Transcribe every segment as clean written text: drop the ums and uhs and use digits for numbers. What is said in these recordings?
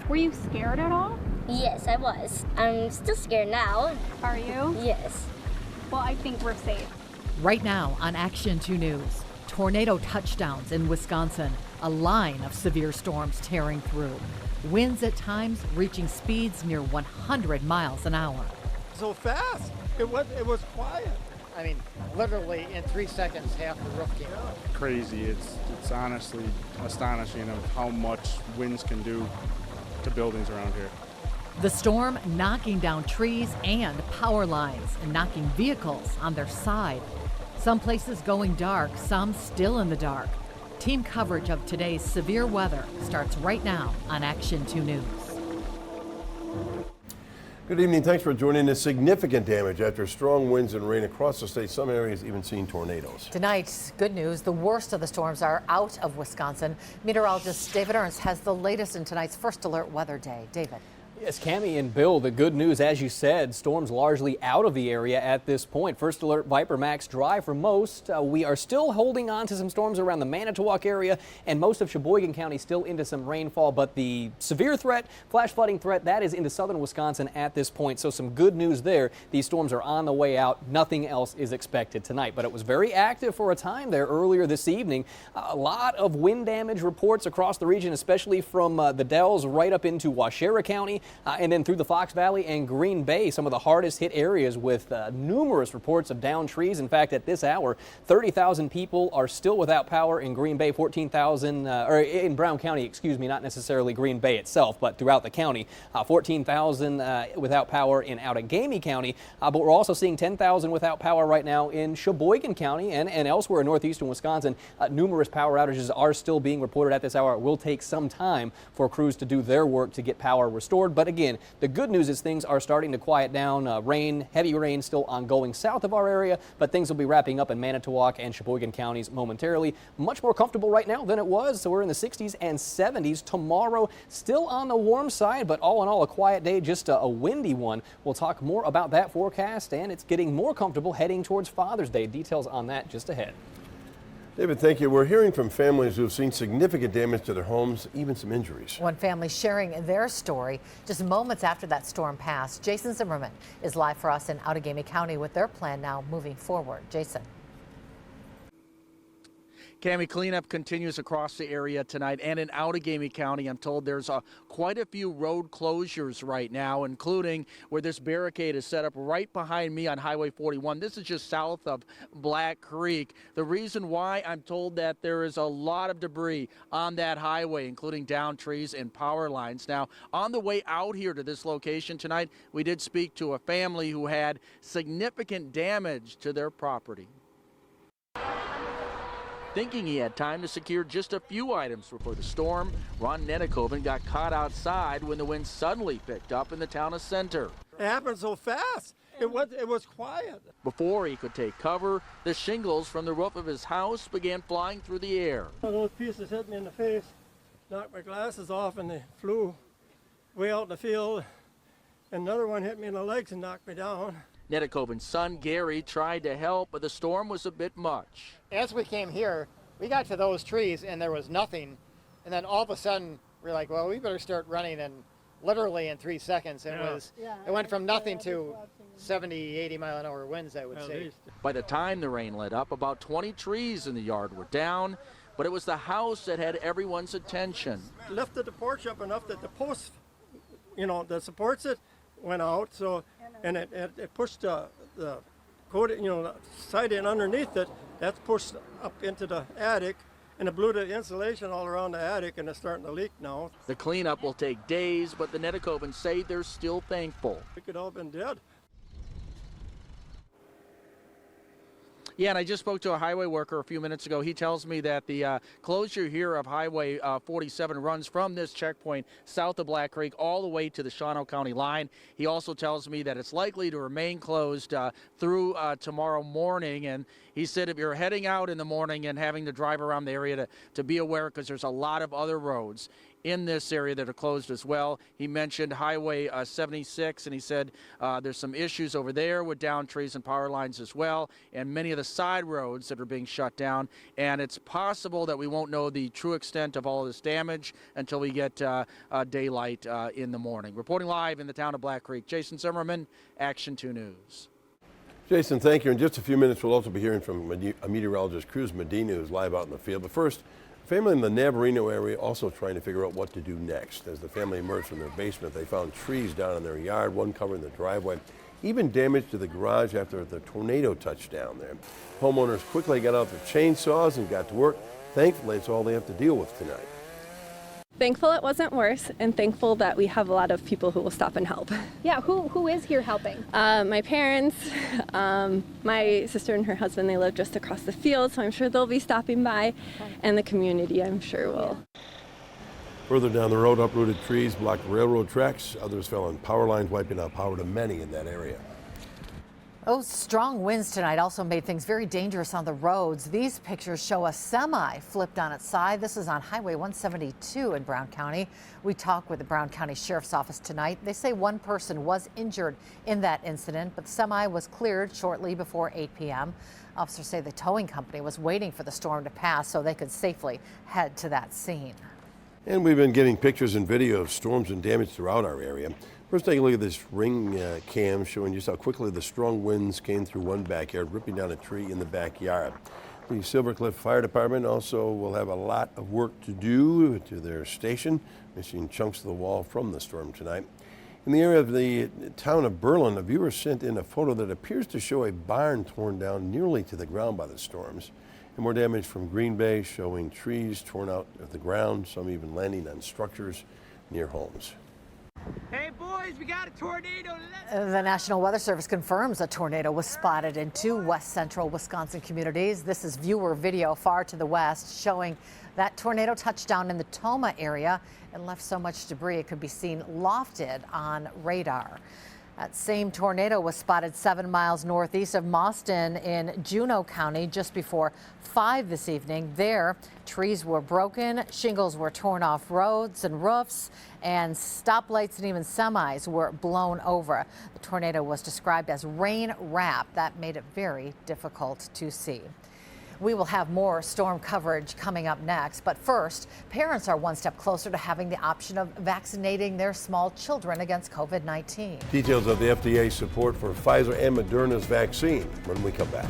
Were you scared at all? Yes, I was. I'm still scared now. Are you? Yes. Well, I think we're safe. Right now on Action 2 News, tornado touchdowns in Wisconsin, a line of severe storms tearing through. Winds at times reaching speeds near 100 miles an hour. So fast. It was quiet. I mean, literally in 3 seconds, half the roof came out. Crazy. It's honestly astonishing of how much winds can do to buildings around here. The storm knocking down trees and power lines and knocking vehicles on their side. Some places going dark, some still in the dark. Team coverage of today's severe weather starts right now on Action 2 News. Good evening. Thanks for joining us. Significant damage after strong winds and rain across the state. Some areas even seeing tornadoes. Tonight, good news. The worst of the storms are out of Wisconsin. Meteorologist David Ernst has the latest in tonight's First Alert Weather Day. David. Yes, Cammie and Bill, the good news, as you said, storms largely out of the area at this point. First Alert Viper Max dry for most. We are still holding on to some storms around the Manitowoc area and most of Sheboygan County still into some rainfall, but the severe threat, flash flooding threat, that is into southern Wisconsin at this point. So some good news there. These storms are on the way out. Nothing else is expected tonight, but it was very active for a time there earlier this evening. A lot of wind damage reports across the region, especially from the Dells right up into Waushara County. And then through the Fox Valley and Green Bay, some of the hardest hit areas with numerous reports of downed trees. In fact, at this hour, 30,000 people are still without power in Green Bay, 14,000, or in Brown County, excuse me, not necessarily Green Bay itself, but throughout the county, 14,000 without power in Outagamie County. But we're also seeing 10,000 without power right now in Sheboygan County and elsewhere in northeastern Wisconsin. Numerous power outages are still being reported at this hour. It will take some time for crews to do their work to get power restored. But again, the good news is things are starting to quiet down. Heavy rain still ongoing south of our area, but things will be wrapping up in Manitowoc and Sheboygan counties momentarily. Much more comfortable right now than it was, so we're in the 60s and 70s. Tomorrow, still on the warm side, but all in all, a quiet day, just a windy one. We'll talk more about that forecast, and it's getting more comfortable heading towards Father's Day. Details on that just ahead. David, thank you. We're hearing from families who have seen significant damage to their homes, even some injuries. One family sharing their story just moments after that storm passed. Jason Zimmerman is live for us in Outagamie County with their plan now moving forward. Jason. Cammie, cleanup continues across the area tonight, and in Outagamie County, I'm told there's quite a few road closures right now, including where this barricade is set up right behind me on Highway 41. This is just south of Black Creek. The reason why, I'm told that there is a lot of debris on that highway, including downed trees and power lines. Now, on the way out here to this location tonight, we did speak to a family who had significant damage to their property. Thinking he had time to secure just a few items before the storm, Ron Nenekoven got caught outside when the wind suddenly picked up in the town center. It happened so fast. It was quiet. Before he could take cover, the shingles from the roof of his house began flying through the air. One of those pieces hit me in the face, knocked my glasses off, and they flew way out in the field. Another one hit me in the legs and knocked me down. Nenekoven's son, Gary, tried to help, but the storm was a bit much. As we came here, we got to those trees and there was nothing. And then all of a sudden, we're like, well, we better start running, and literally in 3 seconds, it went from nothing to 70, 80 mile an hour winds, I would say. By the time the rain let up, about 20 trees in the yard were down, but it was the house that had everyone's attention. Lifted the porch up enough that the post, that supports it, went out. So, and it pushed the coating, side in underneath it. That's pushed up into the attic, and it blew the insulation all around the attic, and it's starting to leak now. The cleanup will take days, but the Nenekovens say they're still thankful. We could all have been dead. Yeah, and I just spoke to a highway worker a few minutes ago. He tells me that the closure here of Highway 47 runs from this checkpoint south of Black Creek all the way to the Shawano County line. He also tells me that it's likely to remain closed through tomorrow morning. And he said if you're heading out in the morning and having to drive around the area to be aware, because there's a lot of other roads in this area that are closed as well. He mentioned Highway 76, and he said there's some issues over there with downed trees and power lines as well, and many of the side roads that are being shut down. And it's possible that we won't know the true extent of all of this damage until we get daylight in the morning. Reporting live in the town of Black Creek, Jason Zimmerman, Action 2 News. Jason, thank you. In just a few minutes, we'll also be hearing from a meteorologist, Cruz Medina, who's live out in the field. But first, family in the Navarino area also trying to figure out what to do next. As the family emerged from their basement, they found trees down in their yard, one covering the driveway, even damage to the garage after the tornado touched down there. Homeowners quickly got out their chainsaws and got to work. Thankfully, it's all they have to deal with tonight. Thankful it wasn't worse, and thankful that we have a lot of people who will stop and help. Yeah, who is here helping? My parents, my sister and her husband, they live just across the field, so I'm sure they'll be stopping by, and the community, I'm sure, will. Further down the road, uprooted trees blocked railroad tracks. Others fell on power lines, wiping out power to many in that area. Those strong winds tonight also made things very dangerous on the roads. These pictures show a semi flipped on its side. This is on Highway 172 in Brown County. We talked with the Brown County Sheriff's Office tonight. They say one person was injured in that incident, but the semi was cleared shortly before 8 p.m. Officers say the towing company was waiting for the storm to pass so they could safely head to that scene. And we've been getting pictures and video of storms and damage throughout our area. First, take a look at this ring cam showing just how quickly the strong winds came through one backyard, ripping down a tree in the backyard. The Silver Cliff Fire Department also will have a lot of work to do to their station, missing chunks of the wall from the storm tonight. In the area of the town of Berlin, a viewer sent in a photo that appears to show a barn torn down nearly to the ground by the storms. And more damage from Green Bay, showing trees torn out of the ground, some even landing on structures near homes. Hey boys, we got a tornado. The National Weather Service confirms a tornado was spotted in 2 west central Wisconsin communities. This is viewer video far to the west showing that tornado touched down in the Toma area and left so much debris it could be seen lofted on radar. That same tornado was spotted 7 miles northeast of Mauston in Juneau County just before 5 this evening. There, trees were broken, shingles were torn off roads and roofs, and stoplights and even semis were blown over. The tornado was described as rain wrapped. That made it very difficult to see. We will have more storm coverage coming up next, but first, parents are one step closer to having the option of vaccinating their small children against COVID-19. Details of the FDA's support for Pfizer and Moderna's vaccine when we come back.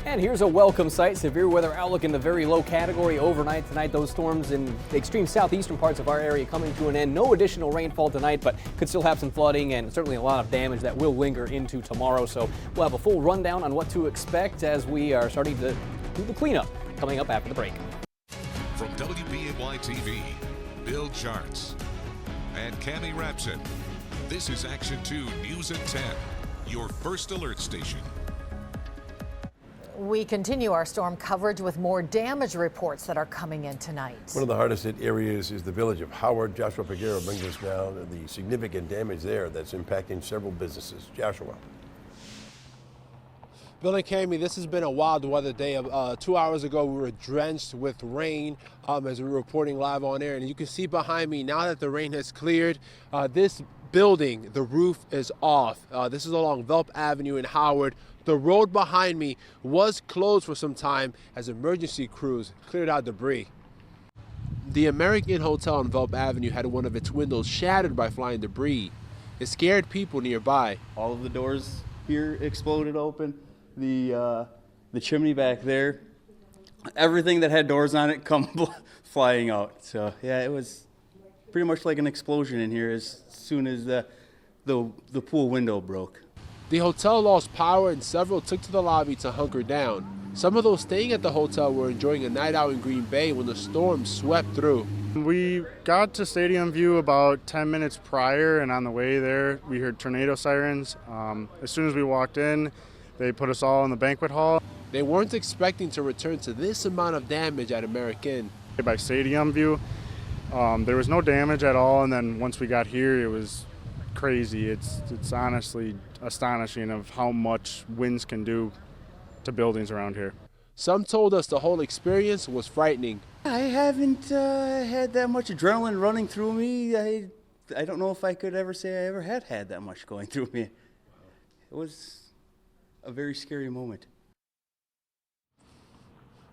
And here's a welcome sight. Severe weather outlook in the very low category overnight tonight. Those storms in the extreme southeastern parts of our area coming to an end. No additional rainfall tonight, but could still have some flooding and certainly a lot of damage that will linger into tomorrow. So we'll have a full rundown on what to expect as we are starting to do the cleanup coming up after the break. From WBAY TV, Bill Charts and Cammie Rapson, this is Action 2 News at 10, your first alert station. We continue our storm coverage with more damage reports that are coming in tonight. One of the hardest hit areas is the village of Howard. Joshua Peguero brings us now the significant damage there that's impacting several businesses. Joshua. Bill and Cammie, this has been a wild weather day. 2 hours ago, we were drenched with rain as we were reporting live on air. And you can see behind me, now that the rain has cleared, this building, the roof is off. This is along Velp Avenue in Howard. The road behind me was closed for some time as emergency crews cleared out debris. The American Hotel on Velp Avenue had one of its windows shattered by flying debris. It scared people nearby. All of the doors here exploded open. The chimney back there, everything that had doors on it come flying out. So yeah, it was pretty much like an explosion in here as soon as the pool window broke. The hotel lost power and several took to the lobby to hunker down. Some of those staying at the hotel were enjoying a night out in Green Bay when the storm swept through. We got to Stadium View about 10 minutes prior, and on the way there, we heard tornado sirens. As soon as we walked in, they put us all in the banquet hall. They weren't expecting to return to this amount of damage at American. By Stadium View, there was no damage at all, and then once we got here, it was crazy. It's honestly astonishing of how much winds can do to buildings around here. Some told us the whole experience was frightening. I haven't had that much adrenaline running through me. I don't know if I could ever say I ever had that much going through me. It was a very scary moment.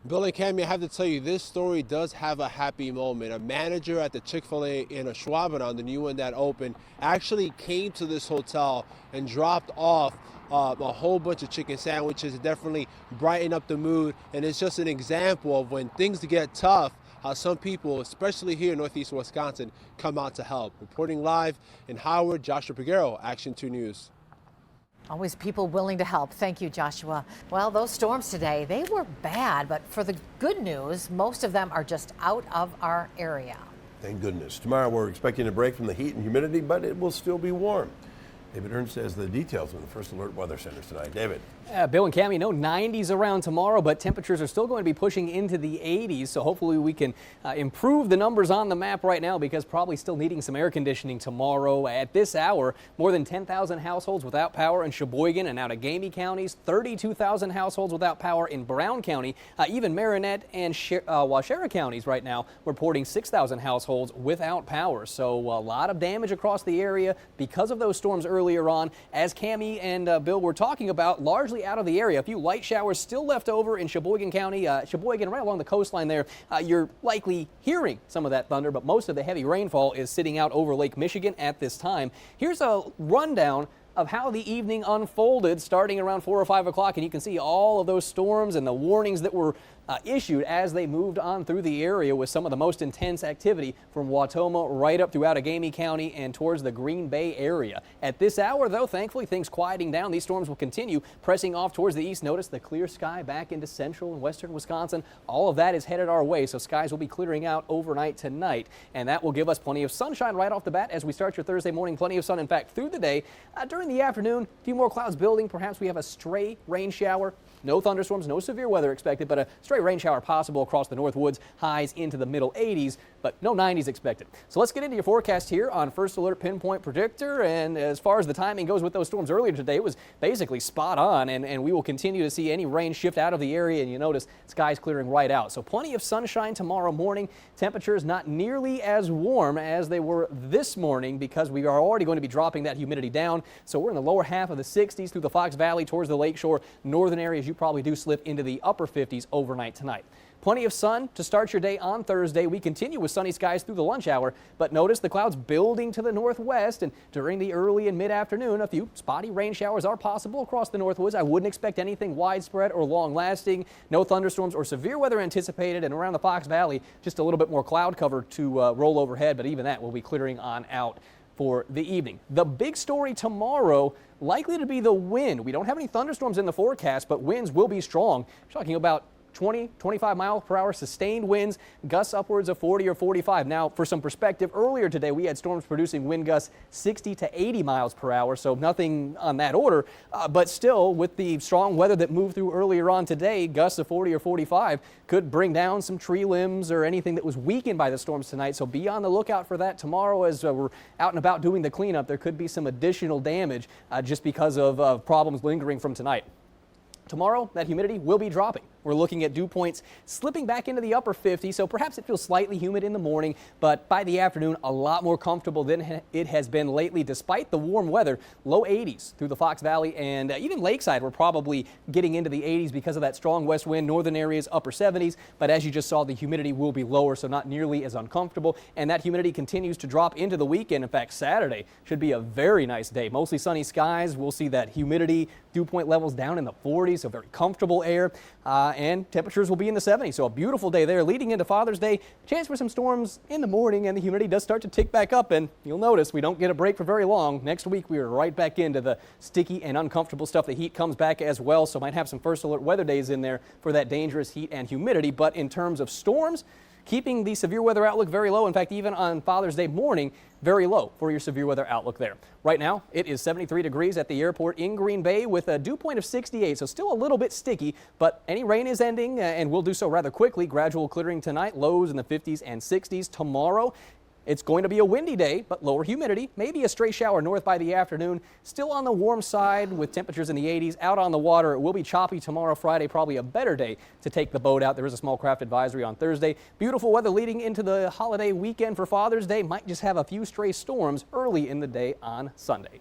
Bill and Cammy, I have to tell you, this story does have a happy moment. A manager at the Chick-fil-A in Schwabenau, the new one that opened, actually came to this hotel and dropped off a whole bunch of chicken sandwiches. It definitely brightened up the mood, and it's just an example of when things get tough, how some people, especially here in Northeast Wisconsin, come out to help. Reporting live in Howard, Joshua Piguero, Action 2 News. Always people willing to help. Thank you, Joshua. Well, those storms today, they were bad, but for the good news, most of them are just out of our area. Thank goodness. Tomorrow we're expecting a break from the heat and humidity, but it will still be warm. David Ernst has the details from the First Alert Weather Center tonight. David. Bill and Cammy, no 90s around tomorrow, but temperatures are still going to be pushing into the 80s, so hopefully we can improve the numbers on the map right now, because probably still needing some air conditioning tomorrow. At this hour, more than 10,000 households without power in Sheboygan and Outagamie counties, 32,000 households without power in Brown County, even Marinette and Waushara counties right now reporting 6,000 households without power. So a lot of damage across the area because of those storms earlier on. As Cammy and Bill were talking about, largely out of the area. A few light showers still left over in Sheboygan County, Sheboygan right along the coastline there. You're likely hearing some of that thunder, but most of the heavy rainfall is sitting out over Lake Michigan at this time. Here's a rundown of how the evening unfolded starting around 4 or 5 o'clock, and you can see all of those storms and the warnings that were issued as they moved on through the area, with some of the most intense activity from Wautoma right up through Outagamie County and towards the Green Bay area. At this hour, though, thankfully things quieting down. These storms will continue pressing off towards the east. Notice the clear sky back into central and western Wisconsin. All of that is headed our way, so skies will be clearing out overnight tonight, and that will give us plenty of sunshine right off the bat as we start your Thursday morning. Plenty of sun, in fact, through the day. During the afternoon, a few more clouds building. Perhaps we have a stray rain shower. No thunderstorms, no severe weather expected, but a stray rain shower possible across the north woods, highs into the middle 80s, but no 90s expected. So let's get into your forecast here on First Alert Pinpoint Predictor. And as far as the timing goes with those storms earlier today, it was basically spot on, and we will continue to see any rain shift out of the area, and you notice skies clearing right out. So plenty of sunshine tomorrow morning. Temperatures not nearly as warm as they were this morning, because we are already going to be dropping that humidity down. So we're in the lower half of the 60s through the Fox Valley towards the lakeshore. Northern areas, you probably do slip into the upper 50s overnight tonight. Plenty of sun to start your day on Thursday. We continue with sunny skies through the lunch hour, but notice the clouds building to the northwest, and during the early and mid-afternoon, a few spotty rain showers are possible across the northwoods. I wouldn't expect anything widespread or long-lasting. No thunderstorms or severe weather anticipated, and around the Fox Valley, just a little bit more cloud cover to roll overhead, but even that will be clearing on out for the evening. The big story tomorrow, likely to be the wind. We don't have any thunderstorms in the forecast, but winds will be strong. We're talking about 20, 25 miles per hour sustained winds, gusts upwards of 40 or 45. Now, for some perspective, earlier today we had storms producing wind gusts 60 to 80 miles per hour, so nothing on that order. But still, with the strong weather that moved through earlier on today, gusts of 40 or 45 could bring down some tree limbs or anything that was weakened by the storms tonight. So be on the lookout for that tomorrow as we're out and about doing the cleanup. There could be some additional damage just because of problems lingering from tonight. Tomorrow, that humidity will be dropping. We're looking at dew points slipping back into the upper 50s, so perhaps it feels slightly humid in the morning, but by the afternoon, a lot more comfortable than it has been lately, despite the warm weather. Low 80s through the Fox Valley, and even Lakeside, we're probably getting into the 80s because of that strong west wind. Northern areas, upper 70s, but as you just saw, the humidity will be lower, so not nearly as uncomfortable, and that humidity continues to drop into the weekend. In fact, Saturday should be a very nice day. Mostly sunny skies. We'll see that humidity, dew point levels down in the 40s, so very comfortable air. And temperatures will be in the 70s, so a beautiful day there. Leading into Father's Day, chance for some storms in the morning, and the humidity does start to tick back up, and you'll notice we don't get a break for very long. Next week, we are right back into the sticky and uncomfortable stuff. The heat comes back as well, so might have some First Alert weather days in there for that dangerous heat and humidity. But in terms of storms, keeping the severe weather outlook very low. In fact, even on Father's Day morning, very low for your severe weather outlook there. Right now, it is 73 degrees at the airport in Green Bay with a dew point of 68, so still a little bit sticky, but any rain is ending and will do so rather quickly. Gradual clearing tonight, lows in the 50s and 60s tomorrow. It's going to be a windy day, but lower humidity, maybe a stray shower north by the afternoon. Still on the warm side with temperatures in the 80s. Out on the water, it will be choppy tomorrow, Friday, probably a better day to take the boat out. There is a small craft advisory on Thursday. Beautiful weather leading into the holiday weekend for Father's Day. Might just have a few stray storms early in the day on Sunday.